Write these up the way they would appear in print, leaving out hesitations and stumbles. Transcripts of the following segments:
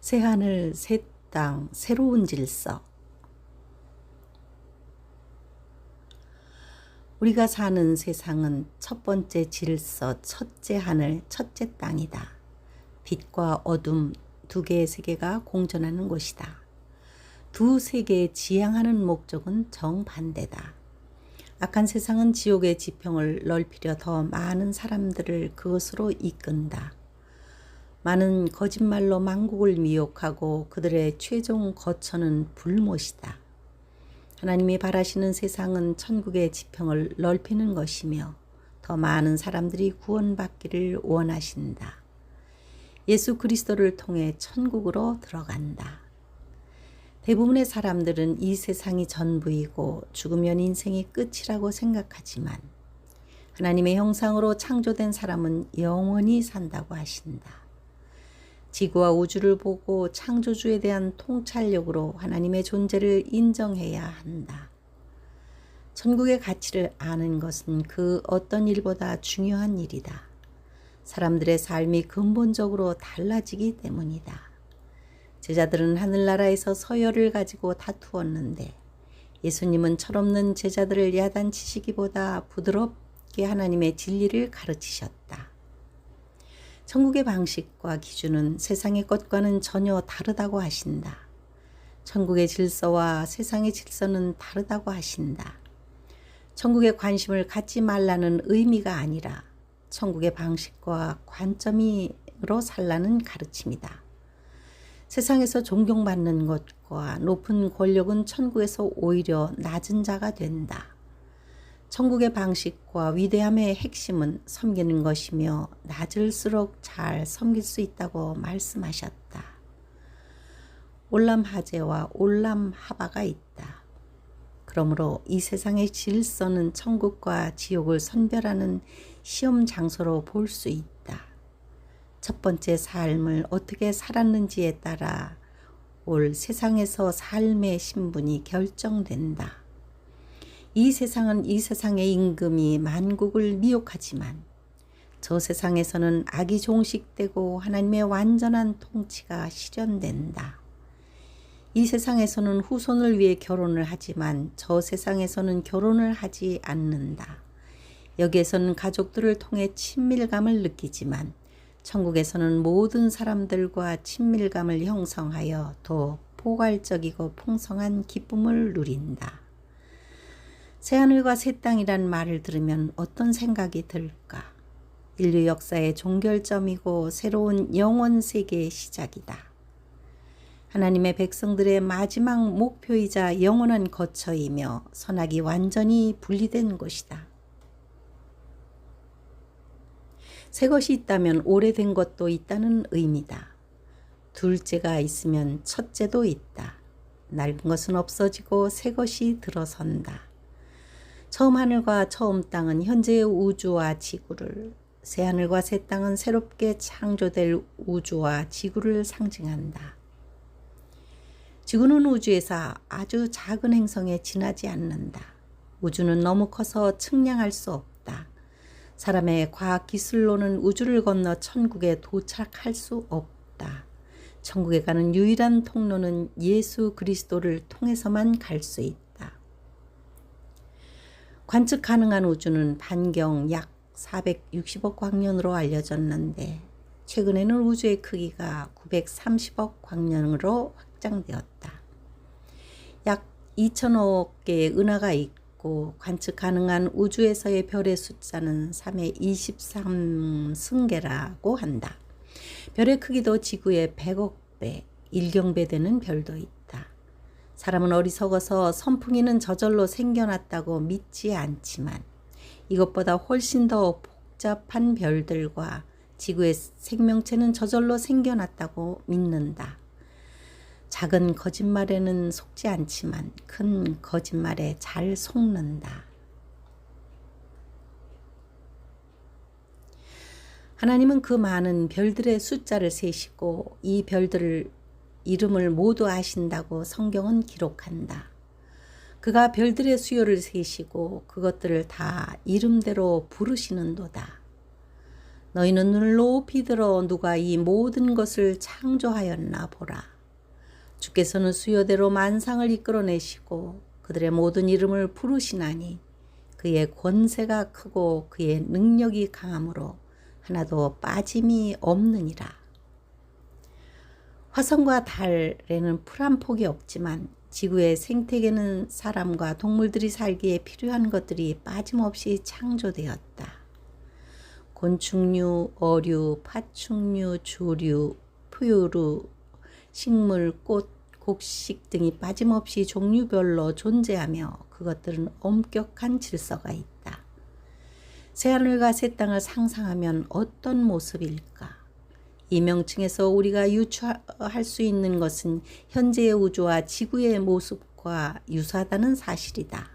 새하늘, 새 땅, 새로운 질서. 우리가 사는 세상은 첫 번째 질서, 첫째 하늘, 첫째 땅이다. 빛과 어둠 두 개의 세계가 공존하는 곳이다. 두 세계에 지향하는 목적은 정반대다. 악한 세상은 지옥의 지평을 넓히려 더 많은 사람들을 그것으로 이끈다. 많은 거짓말로 만국을 미혹하고 그들의 최종 거처는 불못이다. 하나님이 바라시는 세상은 천국의 지평을 넓히는 것이며 더 많은 사람들이 구원받기를 원하신다. 예수 그리스도를 통해 천국으로 들어간다. 대부분의 사람들은 이 세상이 전부이고 죽으면 인생이 끝이라고 생각하지만 하나님의 형상으로 창조된 사람은 영원히 산다고 하신다. 지구와 우주를 보고 창조주에 대한 통찰력으로 하나님의 존재를 인정해야 한다. 천국의 가치를 아는 것은 그 어떤 일보다 중요한 일이다. 사람들의 삶이 근본적으로 달라지기 때문이다. 제자들은 하늘나라에서 서열을 가지고 다투었는데 예수님은 철없는 제자들을 야단치시기보다 부드럽게 하나님의 진리를 가르치셨다. 천국의 방식과 기준은 세상의 것과는 전혀 다르다고 하신다. 천국의 질서와 세상의 질서는 다르다고 하신다. 천국에 관심을 갖지 말라는 의미가 아니라 천국의 방식과 관점으로 살라는 가르침이다. 세상에서 존경받는 것과 높은 권력은 천국에서 오히려 낮은 자가 된다. 천국의 방식과 위대함의 핵심은 섬기는 것이며 낮을수록 잘 섬길 수 있다고 말씀하셨다. 올람하제와 올람하바가 있다. 그러므로 이 세상의 질서는 천국과 지옥을 선별하는 시험 장소로 볼 수 있다. 첫 번째 삶을 어떻게 살았는지에 따라 올 세상에서 삶의 신분이 결정된다. 이 세상은 이 세상의 임금이 만국을 미혹하지만 저 세상에서는 악이 종식되고 하나님의 완전한 통치가 실현된다. 이 세상에서는 후손을 위해 결혼을 하지만 저 세상에서는 결혼을 하지 않는다. 여기에서는 가족들을 통해 친밀감을 느끼지만 천국에서는 모든 사람들과 친밀감을 형성하여 더 포괄적이고 풍성한 기쁨을 누린다. 새하늘과 새 땅이란 말을 들으면 어떤 생각이 들까? 인류 역사의 종결점이고 새로운 영원 세계의 시작이다. 하나님의 백성들의 마지막 목표이자 영원한 거처이며 선악이 완전히 분리된 곳이다. 새 것이 있다면 오래된 것도 있다는 의미다. 둘째가 있으면 첫째도 있다. 낡은 것은 없어지고 새 것이 들어선다. 처음 하늘과 처음 땅은 현재의 우주와 지구를, 새 하늘과 새 땅은 새롭게 창조될 우주와 지구를 상징한다. 지구는 우주에서 아주 작은 행성에 지나지 않는다. 우주는 너무 커서 측량할 수 없다. 사람의 과학 기술로는 우주를 건너 천국에 도착할 수 없다. 천국에 가는 유일한 통로는 예수 그리스도를 통해서만 갈 수 있다. 관측 가능한 우주는 반경 약 460억 광년으로 알려졌는데 최근에는 우주의 크기가 930억 광년으로 확장되었다. 약 2천억 개의 은하가 있고 관측 가능한 우주에서의 별의 숫자는 3의 23승계라고 한다. 별의 크기도 지구의 100억 배, 1경배 되는 별도 있다. 사람은 어리석어서 선풍기는 저절로 생겨났다고 믿지 않지만 이것보다 훨씬 더 복잡한 별들과 지구의 생명체는 저절로 생겨났다고 믿는다. 작은 거짓말에는 속지 않지만 큰 거짓말에 잘 속는다. 하나님은 그 많은 별들의 숫자를 세시고 이 별들을 이름을 모두 아신다고 성경은 기록한다. 그가 별들의 수요를 세시고 그것들을 다 이름대로 부르시는도다. 너희는 눈을 높이 들어 누가 이 모든 것을 창조하였나 보라. 주께서는 수요대로 만상을 이끌어내시고 그들의 모든 이름을 부르시나니 그의 권세가 크고 그의 능력이 강함으로 하나도 빠짐이 없느니라. 화성과 달에는 풀 한 폭이 없지만 지구의 생태계는 사람과 동물들이 살기에 필요한 것들이 빠짐없이 창조되었다. 곤충류, 어류, 파충류, 조류, 포유류, 식물, 꽃, 곡식 등이 빠짐없이 종류별로 존재하며 그것들은 엄격한 질서가 있다. 새하늘과 새 땅을 상상하면 어떤 모습일까? 이 명칭에서 우리가 유추할 수 있는 것은 현재의 우주와 지구의 모습과 유사하다는 사실이다.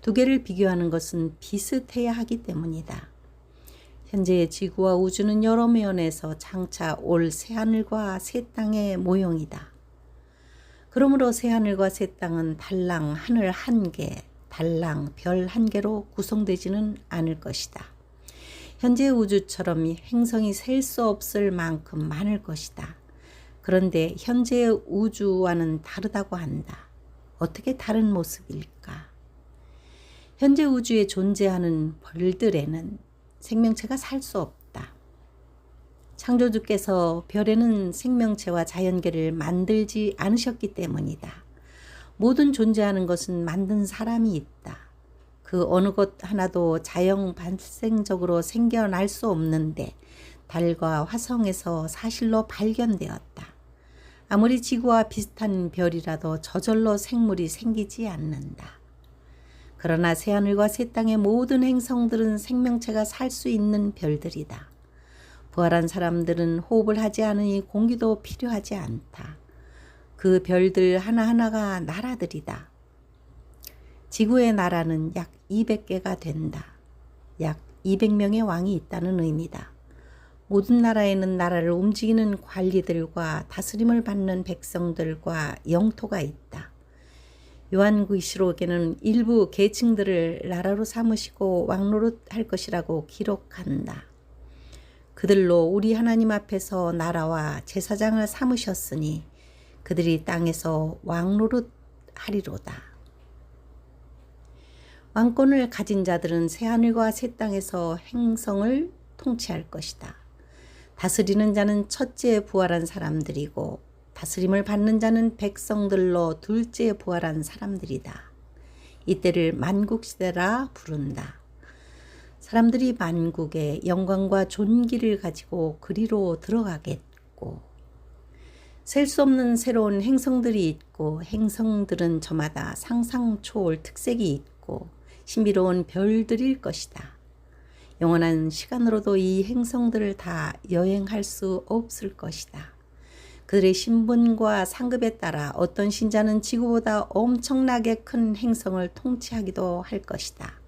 두 개를 비교하는 것은 비슷해야 하기 때문이다. 현재의 지구와 우주는 여러 면에서 장차 올 새하늘과 새 땅의 모형이다. 그러므로 새하늘과 새 땅은 달랑 하늘 한 개, 달랑 별 한 개로 구성되지는 않을 것이다. 현재 우주처럼 행성이 셀 수 없을 만큼 많을 것이다. 그런데 현재의 우주와는 다르다고 한다. 어떻게 다른 모습일까? 현재 우주에 존재하는 별들에는 생명체가 살 수 없다. 창조주께서 별에는 생명체와 자연계를 만들지 않으셨기 때문이다. 모든 존재하는 것은 만든 사람이 있다. 그 어느 것 하나도 자연 발생적으로 생겨날 수 없는데 달과 화성에서 사실로 발견되었다. 아무리 지구와 비슷한 별이라도 저절로 생물이 생기지 않는다. 그러나 새하늘과 새 땅의 모든 행성들은 생명체가 살 수 있는 별들이다. 부활한 사람들은 호흡을 하지 않으니 공기도 필요하지 않다. 그 별들 하나하나가 나라들이다. 지구의 나라는 약 200개가 된다. 약 200명의 왕이 있다는 의미다. 모든 나라에는 나라를 움직이는 관리들과 다스림을 받는 백성들과 영토가 있다. 요한계시록에는 일부 계층들을 나라로 삼으시고 왕노릇할 것이라고 기록한다. 그들로 우리 하나님 앞에서 나라와 제사장을 삼으셨으니 그들이 땅에서 왕노릇하리로다. 왕권을 가진 자들은 새하늘과 새 땅에서 행성을 통치할 것이다. 다스리는 자는 첫째 부활한 사람들이고 다스림을 받는 자는 백성들로 둘째 부활한 사람들이다. 이때를 만국시대라 부른다. 사람들이 만국의 영광과 존귀를 가지고 그리로 들어가겠고 셀 수 없는 새로운 행성들이 있고 행성들은 저마다 상상 초월 특색이 있고 신비로운 별들일 것이다. 영원한 시간으로도 이 행성들을 다 여행할 수 없을 것이다. 그들의 신분과 상급에 따라 어떤 신자는 지구보다 엄청나게 큰 행성을 통치하기도 할 것이다.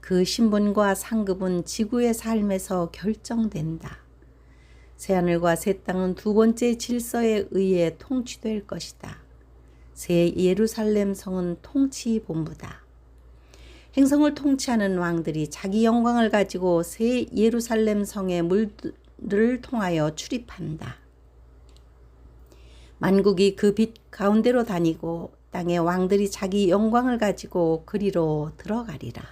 그 신분과 상급은 지구의 삶에서 결정된다. 새하늘과 새 땅은 두 번째 질서에 의해 통치될 것이다. 새 예루살렘 성은 통치 본부다. 행성을 통치하는 왕들이 자기 영광을 가지고 새 예루살렘 성의 물들을 통하여 출입한다. 만국이 그 빛 가운데로 다니고 땅의 왕들이 자기 영광을 가지고 그리로 들어가리라.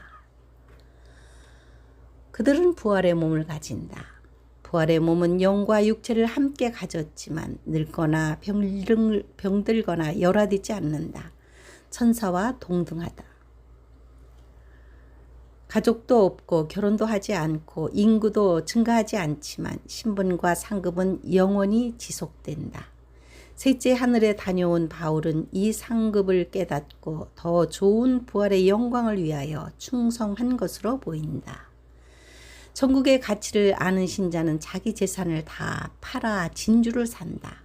그들은 부활의 몸을 가진다. 부활의 몸은 영과 육체를 함께 가졌지만 늙거나 병들거나 열화되지 않는다. 천사와 동등하다. 가족도 없고 결혼도 하지 않고 인구도 증가하지 않지만 신분과 상급은 영원히 지속된다. 셋째 하늘에 다녀온 바울은 이 상급을 깨닫고 더 좋은 부활의 영광을 위하여 충성한 것으로 보인다. 천국의 가치를 아는 신자는 자기 재산을 다 팔아 진주를 산다.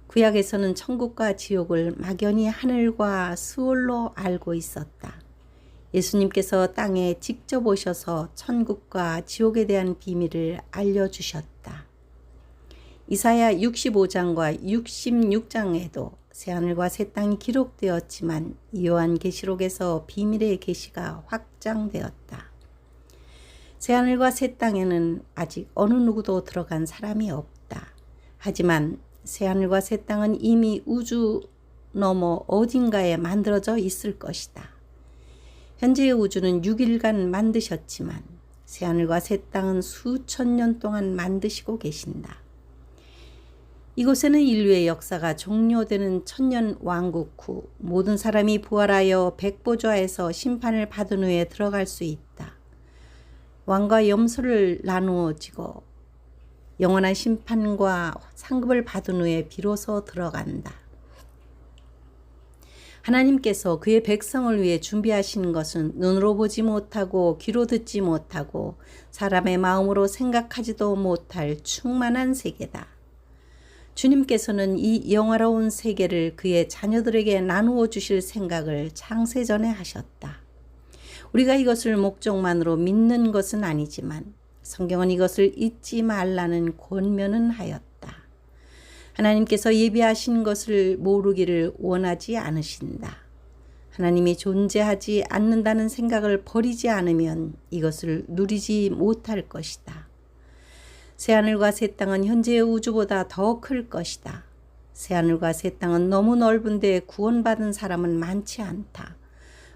구약에서는 천국과 지옥을 막연히 하늘과 스올로 알고 있었다. 예수님께서 땅에 직접 오셔서 천국과 지옥에 대한 비밀을 알려주셨다. 이사야 65장과 66장에도 새하늘과 새 땅이 기록되었지만 요한계시록에서 비밀의 계시가 확장되었다. 새하늘과 새 땅에는 아직 어느 누구도 들어간 사람이 없다. 하지만 새하늘과 새 땅은 이미 우주 너머 어딘가에 만들어져 있을 것이다. 현재의 우주는 6일간 만드셨지만 새하늘과 새 땅은 수천 년 동안 만드시고 계신다. 이곳에는 인류의 역사가 종료되는 천년 왕국 후 모든 사람이 부활하여 백보좌에서 심판을 받은 후에 들어갈 수 있다. 왕과 염소를 나누어지고 영원한 심판과 상급을 받은 후에 비로소 들어간다. 하나님께서 그의 백성을 위해 준비하신 것은 눈으로 보지 못하고 귀로 듣지 못하고 사람의 마음으로 생각하지도 못할 충만한 세계다. 주님께서는 이 영화로운 세계를 그의 자녀들에게 나누어 주실 생각을 창세전에 하셨다. 우리가 이것을 목적만으로 믿는 것은 아니지만 성경은 이것을 잊지 말라는 권면은 하였다. 하나님께서 예비하신 것을 모르기를 원하지 않으신다. 하나님이 존재하지 않는다는 생각을 버리지 않으면 이것을 누리지 못할 것이다. 새하늘과 새 땅은 현재의 우주보다 더 클 것이다. 새하늘과 새 땅은 너무 넓은데 구원받은 사람은 많지 않다.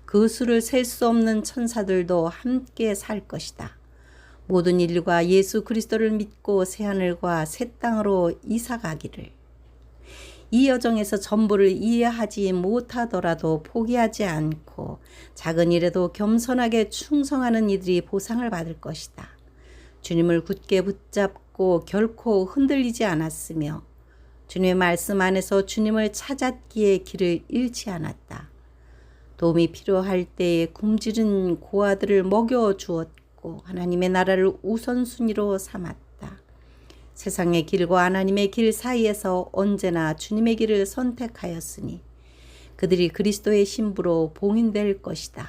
그 수를 셀 수 없는 천사들도 함께 살 것이다. 모든 인류가 예수 그리스도를 믿고 새하늘과 새 땅으로 이사가기를. 이 여정에서 전부를 이해하지 못하더라도 포기하지 않고 작은 일에도 겸손하게 충성하는 이들이 보상을 받을 것이다. 주님을 굳게 붙잡고 결코 흔들리지 않았으며 주님의 말씀 안에서 주님을 찾았기에 길을 잃지 않았다. 도움이 필요할 때에 굶주린 고아들을 먹여주었고 하나님의 나라를 우선순위로 삼았다. 세상의 길과 하나님의 길 사이에서 언제나 주님의 길을 선택하였으니 그들이 그리스도의 신부로 봉인될 것이다.